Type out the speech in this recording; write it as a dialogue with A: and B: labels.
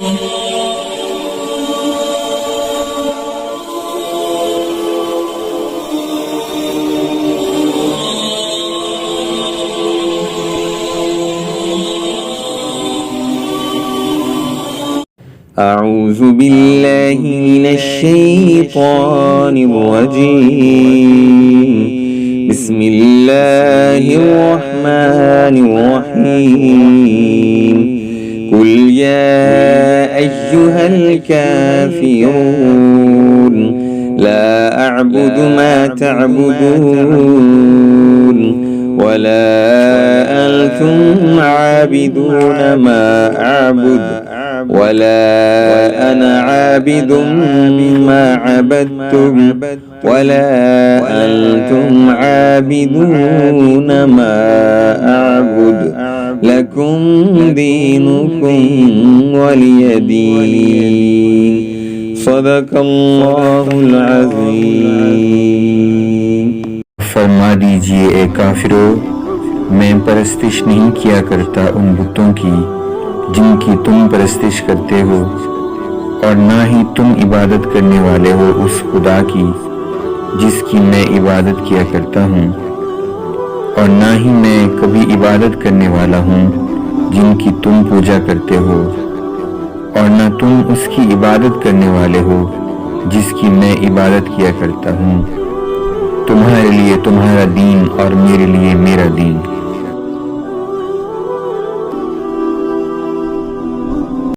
A: أعوذ بالله من الشيطان الرجيم. بسم الله الرحمن الرحيم. قل يا أيها الكافرون لا أعبد ما تعبدون ولا أنتم عابدون ما أعبد ولا أنا عابد ما عبدتم ولا أنتم عابدون ما أعبد لكم دينكم ولي دين. صدق الله العظيم.
B: फरमा दीजिए ए काफिरों, मैं परस्तिश नहीं किया करता उन बुतों की जिनकी तुम परस्तिश करते हो, और ना ही तुम इबादत करने वाले हो उस खुदा की जिसकी मैं इबादत किया करता हूँ, और ना ही मैं कभी इबादत करने वाला हूँ जिनकी तुम पूजा करते हो, और ना तुम उसकी इबादत करने वाले हो जिसकी मैं इबादत किया करता हूँ। तुम्हारे लिए तुम्हारा दीन और मेरे लिए मेरा दीन।